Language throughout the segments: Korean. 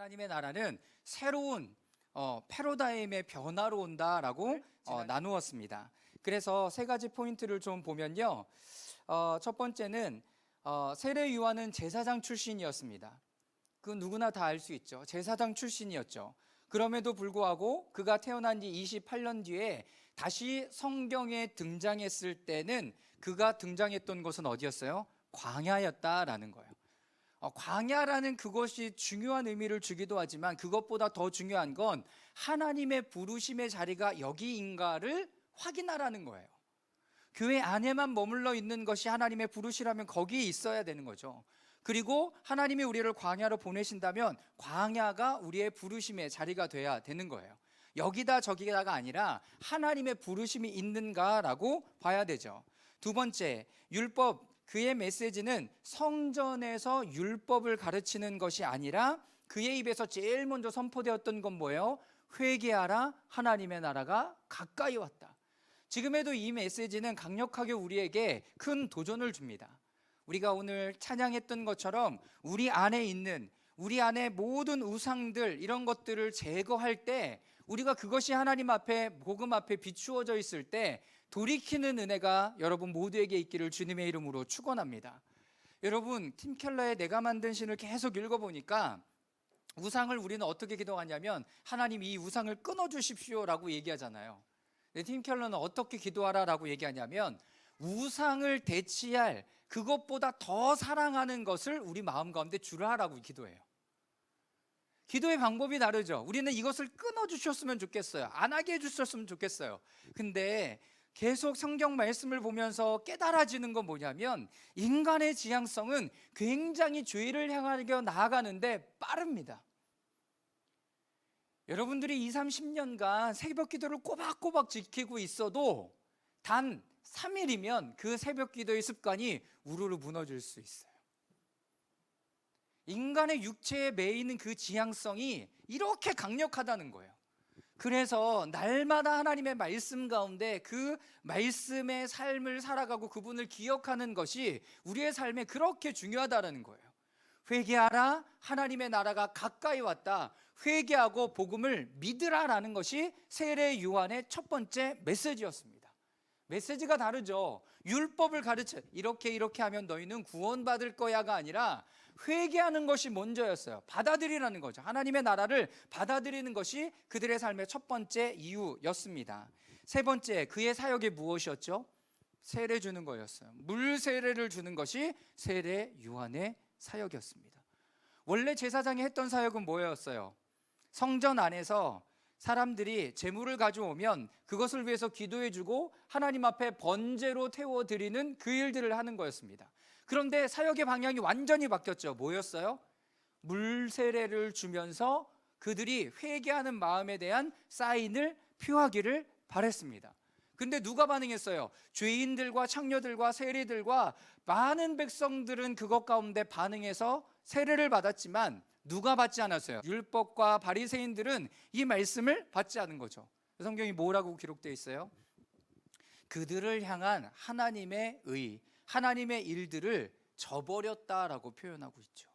하나님의 나라는 새로운 패러다임의 변화로 온다라고 나누었습니다. 그래서 세 가지 포인트를 좀 보면요. 첫 번째는 세례 요한은 제사장 출신이었습니다. 그 누구나 다 알 수 있죠. 제사장 출신이었죠. 그럼에도 불구하고 그가 태어난 지 28년 뒤에 다시 성경에 등장했을 때는 그가 등장했던 곳은 어디였어요? 광야였다라는 거예요. 광야라는 그것이 중요한 의미를 주기도 하지만 그것보다 더 중요한 건 하나님의 부르심의 자리가 여기인가를 확인하라는 거예요. 교회 안에만 머물러 있는 것이 하나님의 부르시라면 거기에 있어야 되는 거죠. 그리고 하나님이 우리를 광야로 보내신다면 광야가 우리의 부르심의 자리가 돼야 되는 거예요. 여기다 저기다가 아니라 하나님의 부르심이 있는가라고 봐야 되죠. 두 번째, 율법, 그의 메시지는 성전에서 율법을 가르치는 것이 아니라 그의 입에서 제일 먼저 선포되었던 건 뭐예요? 회개하라, 하나님의 나라가 가까이 왔다. 지금에도 이 메시지는 강력하게 우리에게 큰 도전을 줍니다. 우리가 오늘 찬양했던 것처럼 우리 안에 모든 우상들, 이런 것들을 제거할 때, 우리가 그것이 하나님 앞에, 복음 앞에 비추어져 있을 때 돌이키는 은혜가 여러분 모두에게 있기를 주님의 이름으로 축원합니다. 여러분, 팀 켈러의 내가 만든 신을 계속 읽어보니까 우상을 우리는 어떻게 기도하냐면 하나님 이 우상을 끊어주십시오라고 얘기하잖아요. 팀 켈러는 어떻게 기도하라라고 얘기하냐면 우상을 대치할, 그것보다 더 사랑하는 것을 우리 마음 가운데 주라라고 기도해요. 기도의 방법이 다르죠. 우리는 이것을 끊어주셨으면 좋겠어요. 안 하게 해주셨으면 좋겠어요. 근데 계속 성경 말씀을 보면서 깨달아지는 건 뭐냐면 인간의 지향성은 굉장히 죄를 향하여 나아가는데 빠릅니다. 여러분들이 20, 30년간 새벽 기도를 꼬박꼬박 지키고 있어도 단 3일이면 그 새벽 기도의 습관이 우르르 무너질 수 있어요. 인간의 육체에 매이는 그 지향성이 이렇게 강력하다는 거예요. 그래서 날마다 하나님의 말씀 가운데 그 말씀의 삶을 살아가고 그분을 기억하는 것이 우리의 삶에 그렇게 중요하다는 거예요. 회개하라, 하나님의 나라가 가까이 왔다. 회개하고 복음을 믿으라라는 것이 세례 요한의 첫 번째 메시지였습니다. 메시지가 다르죠. 율법을 가르쳐 이렇게 하면 너희는 구원받을 거야가 아니라 회개하는 것이 먼저였어요. 받아들이라는 거죠. 하나님의 나라를 받아들이는 것이 그들의 삶의 첫 번째 이유였습니다. 세 번째, 그의 사역이 무엇이었죠? 세례 주는 거였어요. 물 세례를 주는 것이 세례 요한의 사역이었습니다. 원래 제사장이 했던 사역은 뭐였어요? 성전 안에서 사람들이 제물을 가져오면 그것을 위해서 기도해주고 하나님 앞에 번제로 태워드리는 그 일들을 하는 거였습니다. 그런데 사역의 방향이 완전히 바뀌었죠. 뭐였어요? 물 세례를 주면서 그들이 회개하는 마음에 대한 사인을 표하기를 바랬습니다. 근데 누가 반응했어요? 죄인들과 창녀들과 세리들과 많은 백성들은 그것 가운데 반응해서 세례를 받았지만 누가 받지 않았어요? 율법과 바리새인들은 이 말씀을 받지 않은 거죠. 성경이 뭐라고 기록되어 있어요? 그들을 향한 하나님의 의, 하나님의 일들을 저버렸다라고 표현하고 있죠.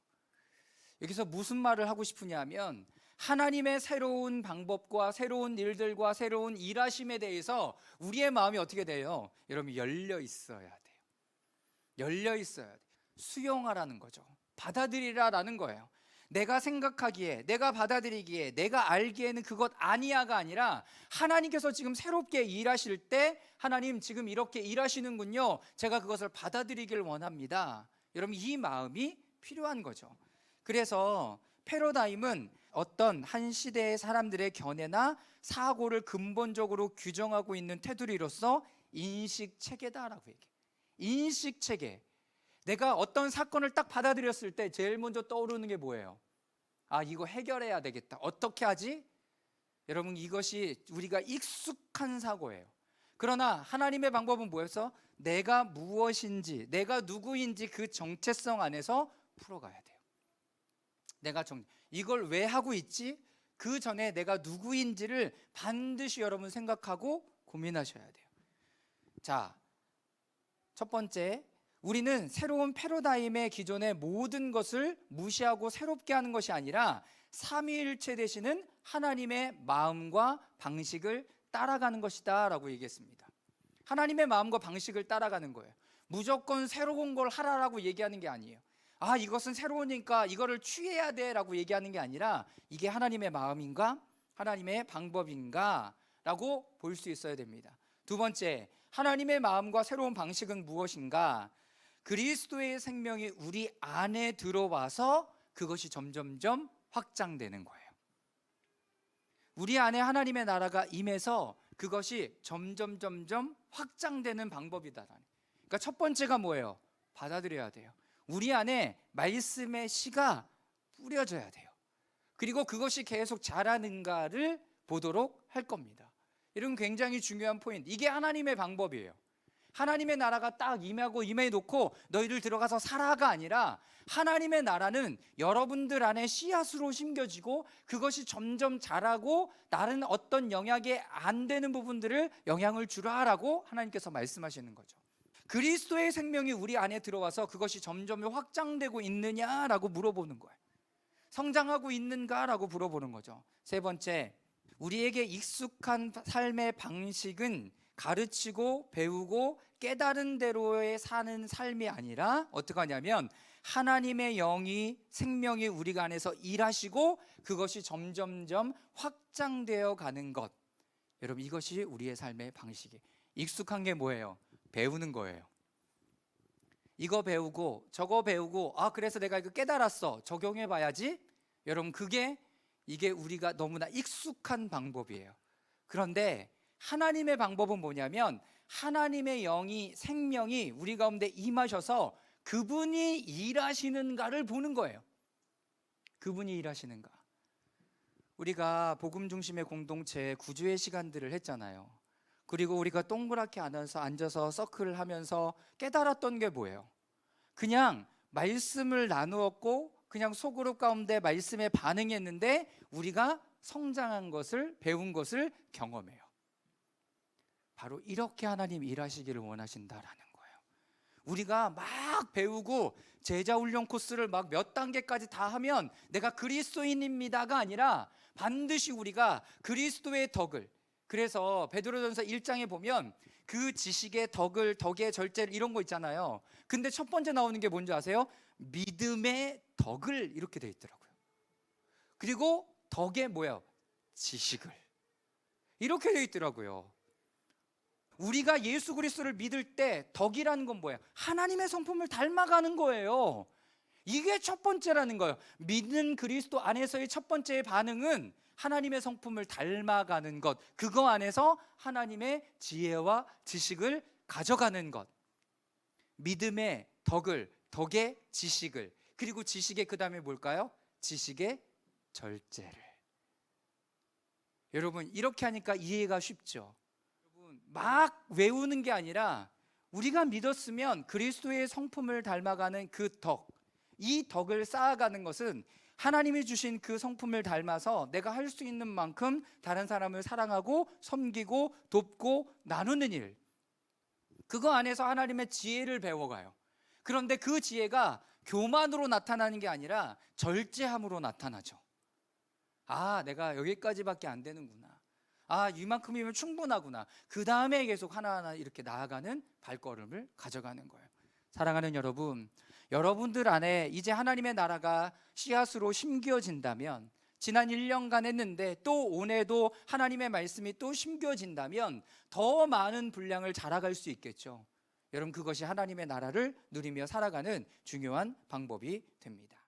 여기서 무슨 말을 하고 싶으냐면 하나님의 새로운 방법과 새로운 일들과 새로운 일하심에 대해서 우리의 마음이 어떻게 돼요? 여러분, 열려 있어야 돼요. 열려 있어야 돼요. 수용하라는 거죠. 받아들이라라는 거예요. 내가 생각하기에, 내가 받아들이기에, 내가 알기에는 그것 아니야가 아니라 하나님께서 지금 새롭게 일하실 때 하나님 지금 이렇게 일하시는군요. 제가 그것을 받아들이길 원합니다. 여러분, 이 마음이 필요한 거죠. 그래서 패러다임은 어떤 한 시대의 사람들의 견해나 사고를 근본적으로 규정하고 있는 테두리로서 인식체계다라고 얘기해요. 인식체계. 내가 어떤 사건을 딱 받아들였을 때 제일 먼저 떠오르는 게 뭐예요? 아, 이거 해결해야 되겠다. 어떻게 하지? 여러분, 이것이 우리가 익숙한 사고예요. 그러나 하나님의 방법은 뭐였어? 내가 무엇인지, 내가 누구인지 그 정체성 안에서 풀어가야 돼요. 이걸 왜 하고 있지? 그 전에 내가 누구인지를 반드시 여러분 생각하고 고민하셔야 돼요. 자, 첫 번째, 우리는 새로운 패러다임의 기존의 모든 것을 무시하고 새롭게 하는 것이 아니라 삼위일체 되시는 하나님의 마음과 방식을 따라가는 것이다 라고 얘기했습니다. 하나님의 마음과 방식을 따라가는 거예요. 무조건 새로운 걸 하라라고 얘기하는 게 아니에요. 아, 이것은 새로우니까 이거를 취해야 돼 라고 얘기하는 게 아니라 이게 하나님의 마음인가? 하나님의 방법인가? 라고 볼 수 있어야 됩니다. 두 번째, 하나님의 마음과 새로운 방식은 무엇인가? 그리스도의 생명이 우리 안에 들어와서 그것이 점점점 확장되는 거예요. 우리 안에 하나님의 나라가 임해서 그것이 점점 확장되는 방법이다. 그러니까 첫 번째가 뭐예요? 받아들여야 돼요. 우리 안에 말씀의 씨가 뿌려져야 돼요. 그리고 그것이 계속 자라는가를 보도록 할 겁니다. 이런 굉장히 중요한 포인트. 이게 하나님의 방법이에요. 하나님의 나라가 딱 임해 놓고 너희들 들어가서 살아가 아니라 하나님의 나라는 여러분들 안에 씨앗으로 심겨지고 그것이 점점 자라고 다른 어떤 영향이 안 되는 부분들을 영향을 주라라고 하나님께서 말씀하시는 거죠. 그리스도의 생명이 우리 안에 들어와서 그것이 점점 확장되고 있느냐라고 물어보는 거예요. 성장하고 있는가라고 물어보는 거죠. 세 번째, 우리에게 익숙한 삶의 방식은 가르치고 배우고 깨달은 대로에 사는 삶이 아니라 어떻게 하냐면 하나님의 영이 생명이 우리가 안에서 일하시고 그것이 점점점 확장되어 가는 것. 여러분, 이것이 우리의 삶의 방식이에요. 익숙한 게 뭐예요? 배우는 거예요. 이거 배우고 저거 배우고 그래서 내가 이거 깨달았어, 적용해 봐야지. 여러분, 이게 우리가 너무나 익숙한 방법이에요. 그런데 하나님의 방법은 뭐냐면 하나님의 영이 생명이 우리 가운데 임하셔서 그분이 일하시는가를 보는 거예요. 그분이 일하시는가. 우리가 복음 중심의 공동체 구주의 시간들을 했잖아요. 그리고 우리가 동그랗게 앉아서 서클을 하면서 깨달았던 게 뭐예요? 그냥 말씀을 나누었고 그냥 소그룹 가운데 말씀에 반응했는데 우리가 성장한 것을, 배운 것을 경험해요. 바로 이렇게 하나님 일하시기를 원하신다라는 거예요. 우리가 막 배우고 제자 훈련 코스를 막 몇 단계까지 다 하면 내가 그리스도인입니다가 아니라 반드시 우리가 그리스도의 덕을, 그래서 베드로전서 1장에 보면 그 지식의 덕의 절제를 이런 거 있잖아요. 근데 첫 번째 나오는 게 뭔지 아세요? 믿음의 덕을 이렇게 돼 있더라고요. 그리고 덕의 뭐예요? 지식을 이렇게 돼 있더라고요. 우리가 예수 그리스도를 믿을 때 덕이라는 건 뭐예요? 하나님의 성품을 닮아가는 거예요. 이게 첫 번째라는 거예요. 믿는 그리스도 안에서의 첫 번째 반응은 하나님의 성품을 닮아가는 것, 그거 안에서 하나님의 지혜와 지식을 가져가는 것. 믿음의 덕의 지식을, 그리고 지식의 그 다음에 뭘까요? 지식의 절제를. 여러분, 이렇게 하니까 이해가 쉽죠? 여러분, 막 외우는 게 아니라 우리가 믿었으면 그리스도의 성품을 닮아가는 그 덕, 이 덕을 쌓아가는 것은 하나님이 주신 그 성품을 닮아서 내가 할 수 있는 만큼 다른 사람을 사랑하고 섬기고 돕고 나누는 일, 그거 안에서 하나님의 지혜를 배워가요. 그런데 그 지혜가 교만으로 나타나는 게 아니라 절제함으로 나타나죠. 내가 여기까지밖에 안 되는구나. 이만큼이면 충분하구나. 그 다음에 계속 하나하나 이렇게 나아가는 발걸음을 가져가는 거예요. 사랑하는 여러분, 여러분들 안에 이제 하나님의 나라가 씨앗으로 심겨진다면, 지난 1년간 했는데 또 올해도 하나님의 말씀이 또 심겨진다면 더 많은 분량을 자라갈 수 있겠죠. 여러분, 그것이 하나님의 나라를 누리며 살아가는 중요한 방법이 됩니다.